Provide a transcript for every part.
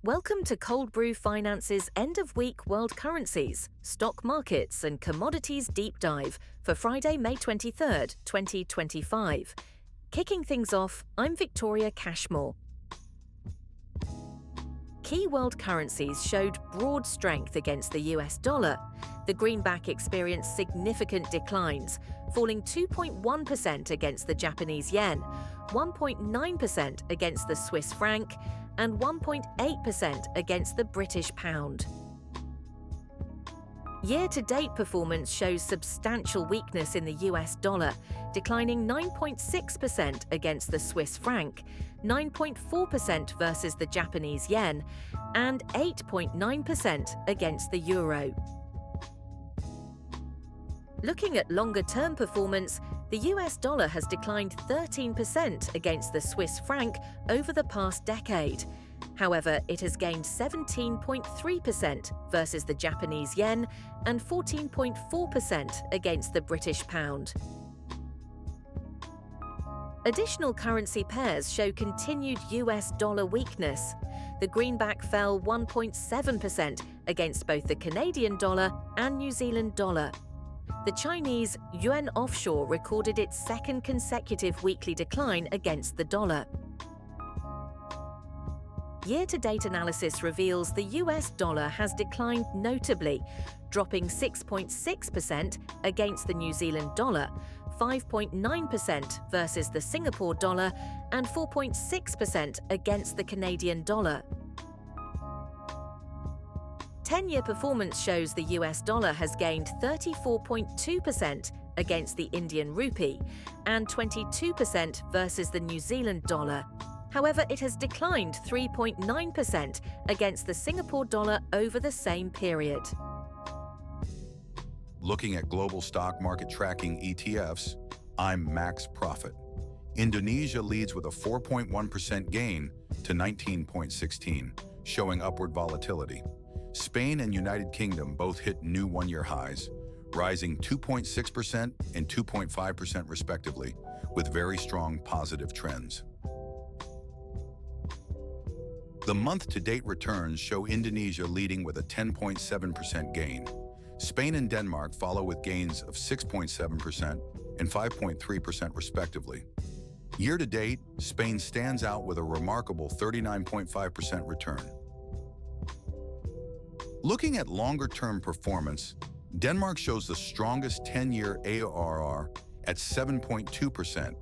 Welcome to Cold Brew Finance's end-of-week World Currencies, Stock Markets and Commodities Deep Dive for Friday, May 23rd, 2025. Kicking things off, I'm Victoria Cashmore. Key world currencies showed broad strength against the US dollar. The greenback experienced significant declines, falling 2.1% against the Japanese yen, 1.9% against the Swiss franc, and 1.8% against the British pound. Year-to-date performance shows substantial weakness in the US dollar, declining 9.6% against the Swiss franc, 9.4% versus the Japanese yen, and 8.9% against the euro. Looking at longer-term performance, the US dollar has declined 13% against the Swiss franc over the past decade. However, it has gained 17.3% versus the Japanese yen and 14.4% against the British pound. Additional currency pairs show continued US dollar weakness. The greenback fell 1.7% against both the Canadian dollar and New Zealand dollar. The Chinese yuan offshore recorded its second consecutive weekly decline against the dollar. Year-to-date analysis reveals the US dollar has declined notably, dropping 6.6% against the New Zealand dollar, 5.9% versus the Singapore dollar, and 4.6% against the Canadian dollar. 10-year performance shows the US dollar has gained 34.2% against the Indian rupee and 22% versus the New Zealand dollar. However, it has declined 3.9% against the Singapore dollar over the same period. Looking at global stock market tracking ETFs, I'm Max Profit. Indonesia leads with a 4.1% gain to 19.16, showing upward volatility. Spain and United Kingdom both hit new one-year highs, rising 2.6% and 2.5% respectively, with very strong positive trends. The month-to-date returns show Indonesia leading with a 10.7% gain. Spain and Denmark follow with gains of 6.7% and 5.3% respectively. Year-to-date, Spain stands out with a remarkable 39.5% return. Looking at longer-term performance, Denmark shows the strongest 10-year ARR at 7.2%.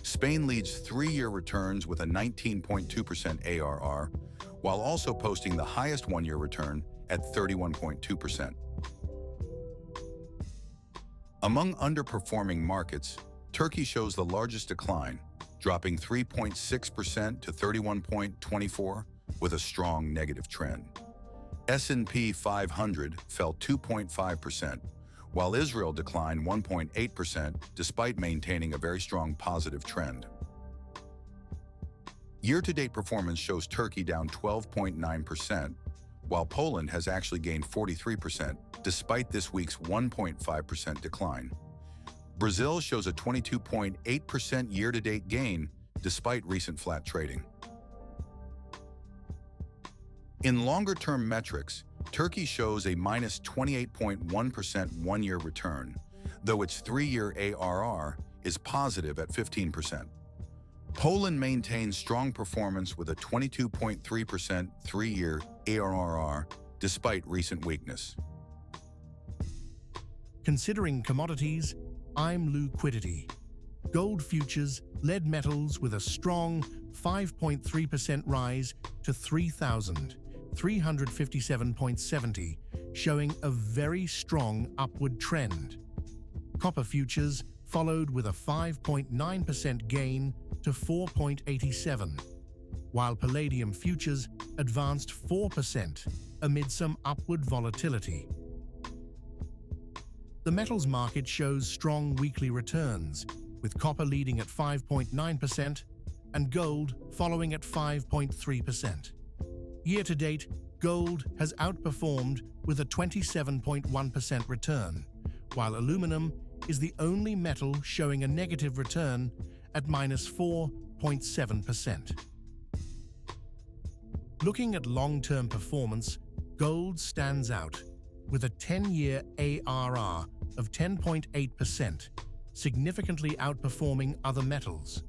Spain leads 3-year returns with a 19.2% ARR, while also posting the highest 1-year return at 31.2%. Among underperforming markets, Turkey shows the largest decline, dropping 3.6% to 31.24 with a strong negative trend. S&P 500 fell 2.5%, while Israel declined 1.8% despite maintaining a very strong positive trend. Year-to-date performance shows Turkey down 12.9%, while Poland has actually gained 43% despite this week's 1.5% decline. Brazil shows a 22.8% year-to-date gain despite recent flat trading. In longer-term metrics, Turkey shows a minus 28.1% 1-year return, though its 3-year ARR is positive at 15%. Poland maintains strong performance with a 22.3% 3-year ARR despite recent weakness. Considering commodities, I'm Liquidity. Gold futures led metals with a strong 5.3% rise to 3,357.70, showing a very strong upward trend. Copper futures followed with a 5.9% gain to 4.87, while palladium futures advanced 4% amid some upward volatility. The metals market shows strong weekly returns, with copper leading at 5.9% and gold following at 5.3%. Year-to-date, gold has outperformed with a 27.1% return, while aluminum is the only metal showing a negative return at minus 4.7%. Looking at long-term performance, gold stands out with a 10-year ARR of 10.8%, significantly outperforming other metals.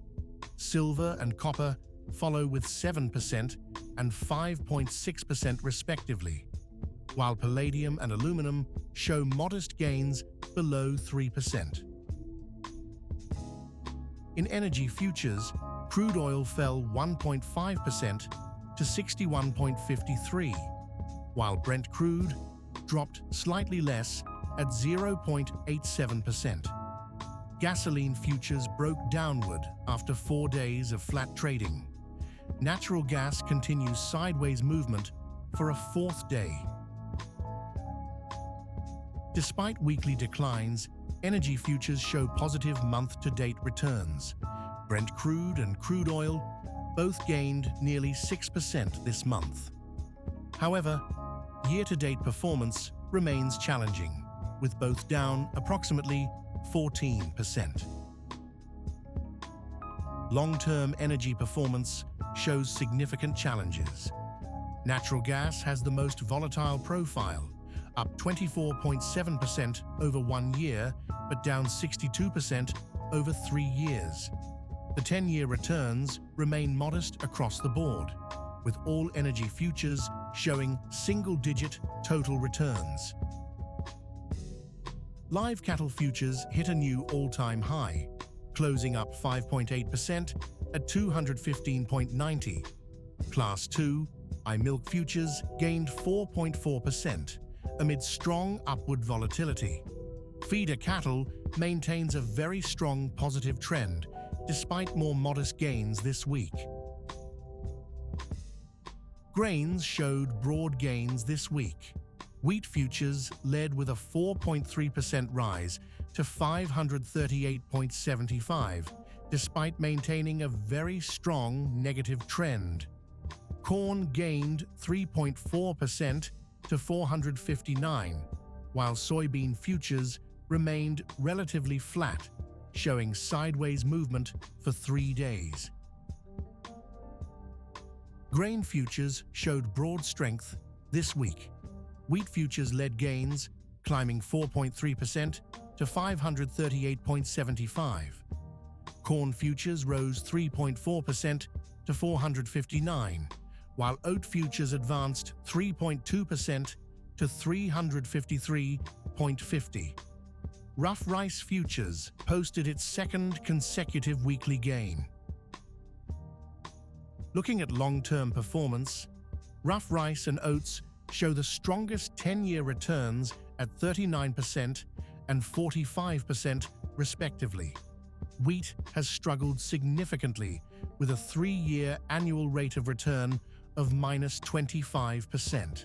Silver and copper follow with 7% and 5.6% respectively, while palladium and aluminum show modest gains below 3%. In energy futures, crude oil fell 1.5% to 61.53, while Brent Crude dropped slightly less at 0.87%. Gasoline futures broke downward after 4 days of flat trading. Natural gas continues sideways movement for a 4th day. Despite weekly declines, energy futures show positive month-to-date returns. Brent Crude and Crude Oil both gained nearly 6% this month. However, year-to-date performance remains challenging, with both down approximately 14%. Long-term energy performance shows significant challenges. Natural gas has the most volatile profile, up 24.7% over 1 year, but down 62% over 3 years. The 10-year returns remain modest across the board, with all energy futures showing single-digit total returns. Live cattle futures hit a new all-time high, closing up 5.8% at 215.90. Class 2 milk futures gained 4.4% amid strong upward volatility. Feeder cattle maintains a very strong positive trend despite more modest gains this week. Grains showed broad gains this week. Wheat futures led with a 4.3% rise to 538.75, despite maintaining a very strong negative trend. Corn gained 3.4% to 459, while soybean futures remained relatively flat, showing sideways movement for 3 days. Grain futures showed broad strength this week. Wheat futures led gains, climbing 4.3% to 538.75. Corn futures rose 3.4% to 459, while oat futures advanced 3.2% to 353.50. Rough rice futures posted its second consecutive weekly gain. Looking at long-term performance, rough rice and oats show the strongest 10-year returns at 39% and 45% respectively. Wheat has struggled significantly with a 3-year annual rate of return of minus 25%.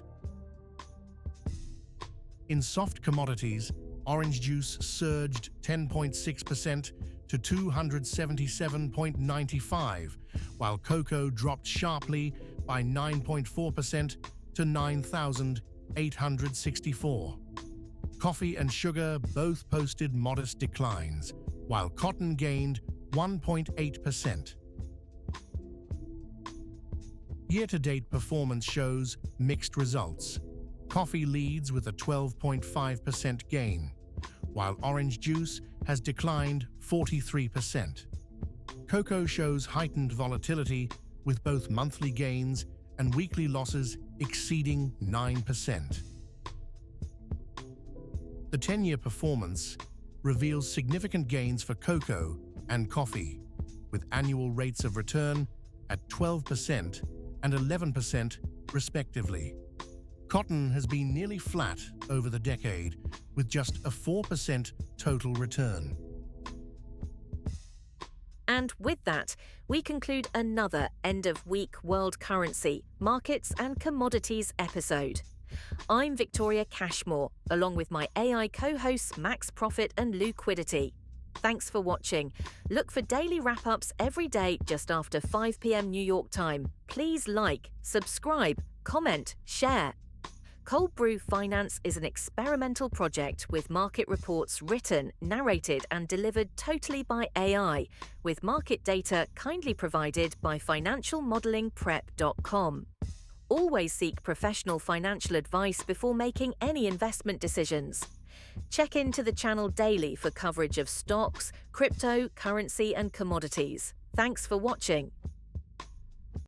In soft commodities, orange juice surged 10.6% to 277.95, while cocoa dropped sharply by 9.4% to 9,864. Coffee and sugar both posted modest declines, while cotton gained 1.8%. Year-to-date performance shows mixed results. Coffee leads with a 12.5% gain, while orange juice has declined 43%. Cocoa shows heightened volatility with both monthly gains and weekly losses exceeding 9%. The 10-year performance reveals significant gains for cocoa and coffee, with annual rates of return at 12% and 11% respectively. Cotton has been nearly flat over the decade, with just a 4% total return. And with that, we conclude another end-of-week World Currency, Markets and Commodities episode. I'm Victoria Cashmore, along with my AI co-hosts Max Profit and Liquidity. Thanks for watching. Look for daily wrap-ups every day just after 5 p.m. New York time. Please like, subscribe, comment, share. Cold Brew Finance is an experimental project with market reports written, narrated and delivered totally by AI, with market data kindly provided by financialmodelingprep.com. Always seek professional financial advice before making any investment decisions. Check into the channel daily for coverage of stocks, crypto, currency, and commodities. Thanks for watching.